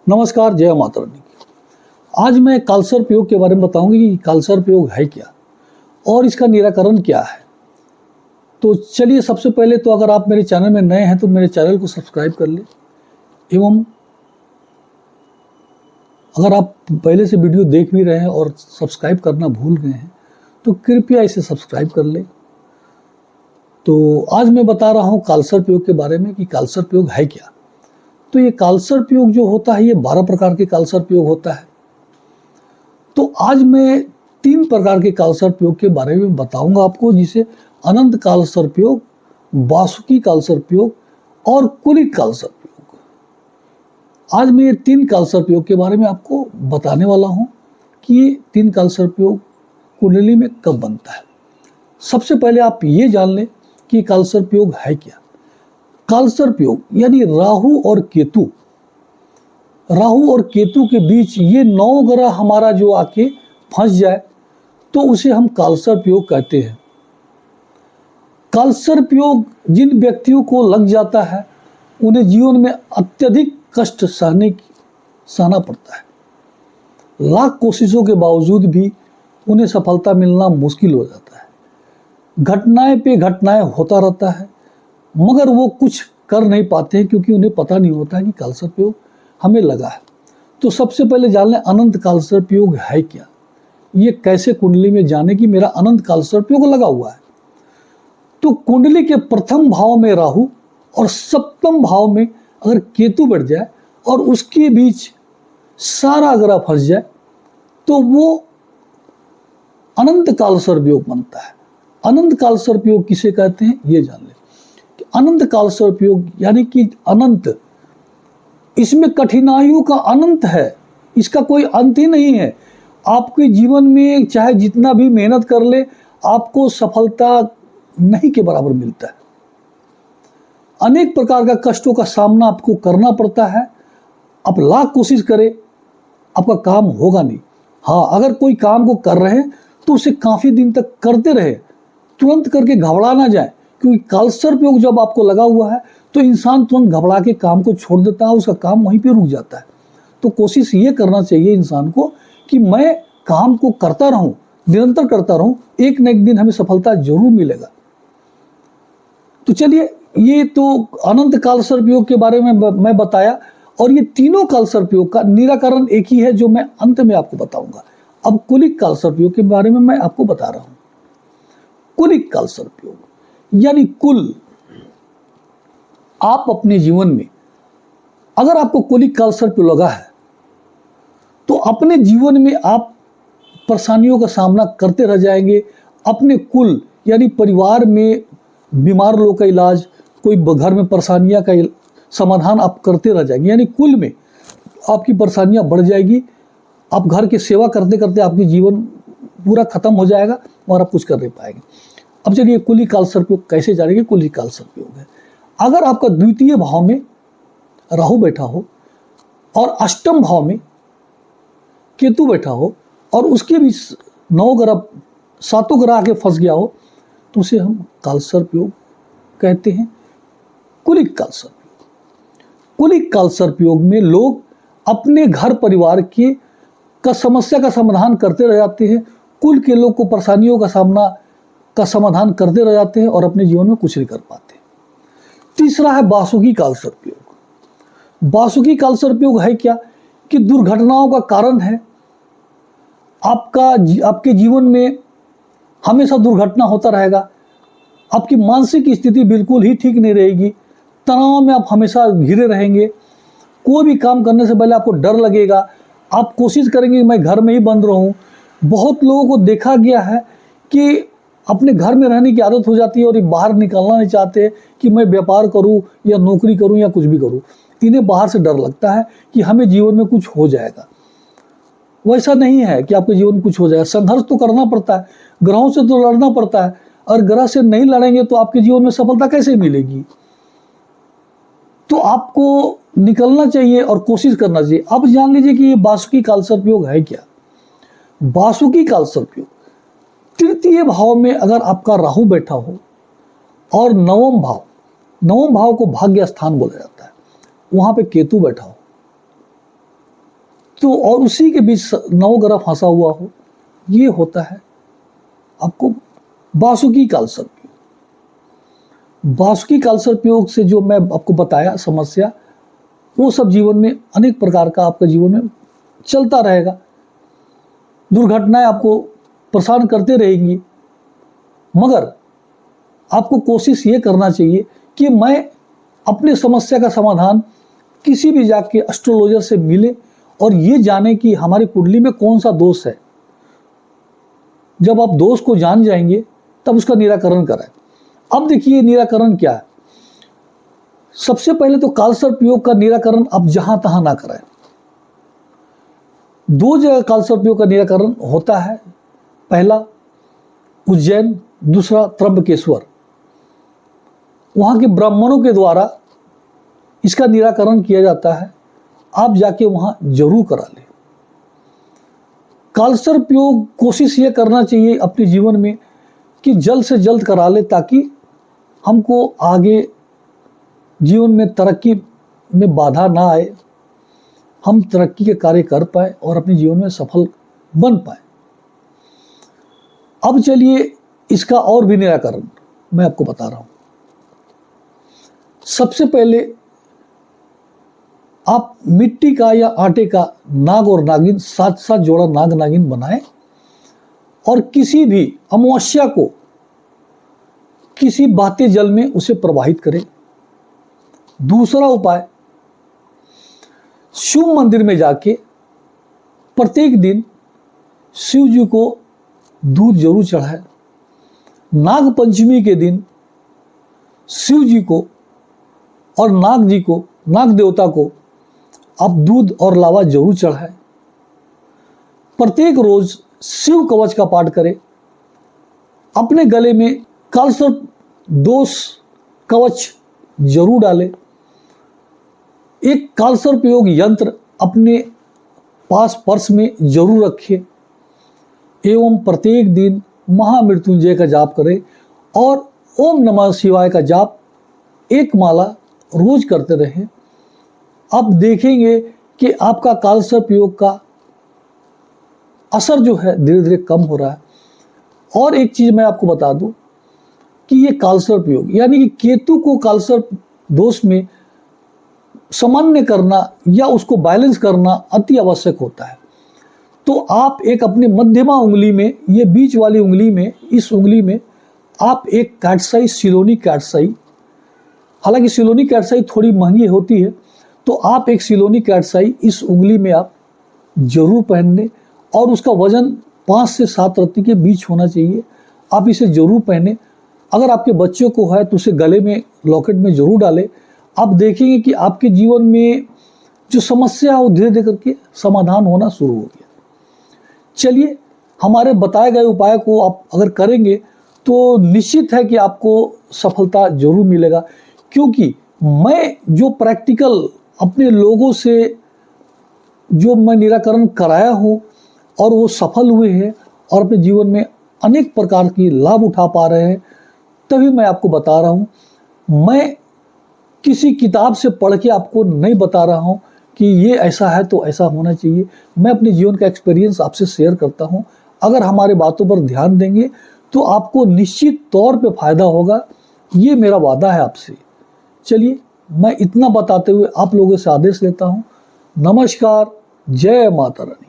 नमस्कार, जय माता रानी। आज मैं कालसर्प योग के बारे में बताऊंगा कि कालसर्प योग है क्या और इसका निराकरण क्या है। तो चलिए, सबसे पहले तो अगर आप मेरे चैनल में नए हैं तो मेरे चैनल को सब्सक्राइब कर ले, एवं अगर आप पहले से वीडियो देख भी रहे हैं और सब्सक्राइब करना भूल गए हैं तो कृपया इसे सब्सक्राइब कर ले। तो आज मैं बता रहा हूँ कालसर्प योग के बारे में कि कालसर्प योग है क्या। तो ये कालसर्प योग जो होता है, ये 12 प्रकार के कालसर्प योग होता है। तो आज मैं 3 प्रकार के कालसर्प योग के बारे में बताऊंगा आपको, जिसे अनंत कालसर्प योग, वासुकी कालसर्प योग और कुलिक कालसर्प योग। आज मैं ये 3 कालसर्प योग के बारे में आपको बताने वाला हूं कि ये 3 कालसर्प योग कुंडली में कब बनता है। सबसे पहले आप ये जान लें कि कालसर्प योग है क्या। कालसर्प योग यानी राहु और केतु, राहु और केतु के बीच ये 9 ग्रह हमारा जो आके फंस जाए तो उसे हम कालसर्प योग कहते हैं। कालसर्प योग जिन व्यक्तियों को लग जाता है उन्हें जीवन में अत्यधिक कष्ट सहना पड़ता है। लाख कोशिशों के बावजूद भी उन्हें सफलता मिलना मुश्किल हो जाता है। घटनाएं पे घटनाएं होता रहता है, मगर वो कुछ कर नहीं पाते हैं क्योंकि उन्हें पता नहीं होता है कि कालसर्प योग हमें लगा है। तो सबसे पहले जान लें अनंत कालसर्प योग है क्या। ये कैसे कुंडली में जाने कि मेरा अनंत कालसर्प योग लगा हुआ है। तो कुंडली के प्रथम भाव में राहु और सप्तम भाव में अगर केतु बैठ जाए और उसके बीच सारा ग्रह फंस जाए तो वो अनंत कालसर्प योग बनता है। अनंत कालसर्प योग किसे कहते हैं ये जान लें। अनंत कालसर्प योग यानी कि अनंत, इसमें कठिनाइयों का अनंत है, इसका कोई अंत ही नहीं है। आपके जीवन में चाहे जितना भी मेहनत कर ले, आपको सफलता नहीं के बराबर मिलता है। अनेक प्रकार का कष्टों का सामना आपको करना पड़ता है। आप लाख कोशिश करें, आपका काम होगा नहीं। हाँ, अगर कोई काम को कर रहे हैं तो उसे काफी दिन तक करते रहे, तुरंत करके घबरा ना जाए, क्योंकि कालसर्प योग जब आपको लगा हुआ है तो इंसान तुरंत घबरा के काम को छोड़ देता है, उसका काम वहीं पे रुक जाता है। तो कोशिश ये करना चाहिए इंसान को कि मैं काम को करता रहूं, निरंतर करता रहूं, एक न एक दिन हमें सफलता जरूर मिलेगा। तो चलिए, ये तो अनंत कालसर्प योग के बारे में मैं बताया, और ये तीनों कालसर्प योग का निराकरण एक ही है जो मैं अंत में आपको बताऊंगा। अब कुलिक कालसर्प योग के बारे में मैं आपको बता रहा हूं। कुलिक कालसर्प योग यानी कुल, आप अपने जीवन में अगर आपको कुलिक कालसर्प लगा है तो अपने जीवन में आप परेशानियों का सामना करते रह जाएंगे। अपने कुल यानी परिवार में बीमार लोगों का इलाज, कोई घर में परेशानियां का समाधान आप करते रह जाएंगे, यानी कुल में आपकी परेशानियां बढ़ जाएगी। आप घर की सेवा करते करते आपकी जीवन पूरा खत्म हो जाएगा और आप कुछ कर नहीं पाएंगे। अब चलिए, कुलिक कालसर्प योग कैसे जानेंगे। कुलिक कालसर्प योग है, अगर आपका द्वितीय भाव में राहु बैठा हो और अष्टम भाव में केतु बैठा हो और उसके भी 9 ग्रह, 7 ग्रह आके फंस गया हो तो उसे हम कालसर्प योग कहते हैं। कुलिक कालसर्प योग, कुलिक कालसर्प योग में लोग अपने घर परिवार के समस्या का समाधान करते रह जाते हैं। कुल के लोग को परेशानियों का समाधान करते रह जाते हैं और अपने जीवन में कुछ नहीं कर पाते। तीसरा है वासुकी कालसर्प योग। वासुकी कालसर्प योग है क्या कि दुर्घटनाओं का कारण है। आपके जीवन में हमेशा दुर्घटना होता रहेगा। आपकी मानसिक स्थिति बिल्कुल ही ठीक नहीं रहेगी। तनाव में आप हमेशा घिरे रहेंगे। कोई भी काम करने से पहले आपको डर लगेगा। आप कोशिश करेंगे कि मैं घर में ही बंद रहूं। बहुत लोगों को देखा गया है कि अपने घर में रहने की आदत हो जाती है और ये बाहर निकलना नहीं चाहते कि मैं व्यापार करूं या नौकरी करूं या कुछ भी करूं। इन्हें बाहर से डर लगता है कि हमें जीवन में कुछ हो जाएगा। वैसा नहीं है कि आपके जीवन में कुछ हो जाएगा। संघर्ष तो करना पड़ता है, ग्रहों से तो लड़ना पड़ता है, और ग्रह से नहीं लड़ेंगे तो आपके जीवन में सफलता कैसे मिलेगी। तो आपको निकलना चाहिए और कोशिश करना चाहिए। अब जान लीजिए कि ये वासुकी कालसर्प योग है क्या। वासुकी कालसर्प योग तृतीय भाव में अगर आपका राहु बैठा हो और नवम भाव को भाग्य स्थान बोला जाता है, वहां पे केतु बैठा हो तो और उसी के बीच नवग्रह फंसा हुआ हो, ये होता है आपको वासुकी कालसर्प योग। वासुकी कालसर्प योग से जो मैं आपको बताया समस्या, वो सब जीवन में अनेक प्रकार का आपके जीवन में चलता रहेगा। दुर्घटनाएं आपको परेशान करते रहेंगी, मगर आपको कोशिश ये करना चाहिए कि मैं अपने समस्या का समाधान किसी भी जाके एस्ट्रोलॉजर से मिले और ये जाने कि हमारी कुंडली में कौन सा दोष है। जब आप दोष को जान जाएंगे तब उसका निराकरण कराएं। अब देखिए निराकरण क्या है। सबसे पहले तो कालसर्प योग का निराकरण आप जहां तहां ना कराएं। दो जगह कालसर्प योग का निराकरण होता है, पहला उज्जैन, दूसरा त्र्यंबकेश्वर। वहां के ब्राह्मणों के द्वारा इसका निराकरण किया जाता है, आप जाके वहां जरूर करा लें। कालसर्प योग कोशिश ये करना चाहिए अपने जीवन में कि जल्द से जल्द करा ले, ताकि हमको आगे जीवन में तरक्की में बाधा ना आए, हम तरक्की के कार्य कर पाए और अपने जीवन में सफल बन पाए। अब चलिए इसका और भी निराकरण मैं आपको बता रहा हूं। सबसे पहले आप मिट्टी का या आटे का नाग और नागिन, 7-7 जोड़ा नाग नागिन बनाएं और किसी भी अमावस्या को किसी बहते जल में उसे प्रवाहित करें। दूसरा उपाय, शिव मंदिर में जाके प्रत्येक दिन शिव जी को दूध जरूर चढ़ाएं। नाग पंचमी के दिन शिव जी को और नाग जी को, नाग देवता को आप दूध और लावा जरूर चढ़ाएं। प्रत्येक रोज शिव कवच का पाठ करें। अपने गले में कालसर्प दोष कवच जरूर डालें। एक कालसर्प योग यंत्र अपने पास पर्स में जरूर रखें एवं प्रत्येक दिन महामृत्युंजय का जाप करें और ओम नमः शिवाय का जाप एक माला रोज करते रहें। अब देखेंगे कि आपका कालसर्प योग का असर जो है धीरे धीरे कम हो रहा है। और एक चीज मैं आपको बता दूं कि ये कालसर्प योग यानी कि केतु को कालसर्प दोष में सामान्य करना या उसको बैलेंस करना अति आवश्यक होता है। तो आप एक अपने मध्यमा उंगली में, ये बीच वाली उंगली में, इस उंगली में आप एक कैटसाई, सिलोनी कैटसाई, हालांकि सिलोनी कैटसाई थोड़ी महंगी होती है, तो आप एक सिलोनी कैटसाई इस उंगली में आप जरूर पहन लें और उसका वजन 5 से 7 रत्ती के बीच होना चाहिए। आप इसे जरूर पहने। अगर आपके बच्चों को है तो उसे गले में, लॉकेट में जरूर डालें। आप देखेंगे कि आपके जीवन में जो समस्या है वो धीरे धीरे करके समाधान होना शुरू हो गया। चलिए, हमारे बताए गए उपाय को आप अगर करेंगे तो निश्चित है कि आपको सफलता जरूर मिलेगा, क्योंकि मैं जो प्रैक्टिकल अपने लोगों से जो मैं निराकरण कराया हूँ और वो सफल हुए हैं और अपने जीवन में अनेक प्रकार की लाभ उठा पा रहे हैं, तभी मैं आपको बता रहा हूँ। मैं किसी किताब से पढ़ के आपको नहीं बता रहा हूँ कि ये ऐसा है तो ऐसा होना चाहिए। मैं अपने जीवन का एक्सपीरियंस आपसे शेयर करता हूँ। अगर हमारे बातों पर ध्यान देंगे तो आपको निश्चित तौर पे फायदा होगा, ये मेरा वादा है आपसे। चलिए, मैं इतना बताते हुए आप लोगों से आदेश लेता हूँ। नमस्कार, जय माता रानी।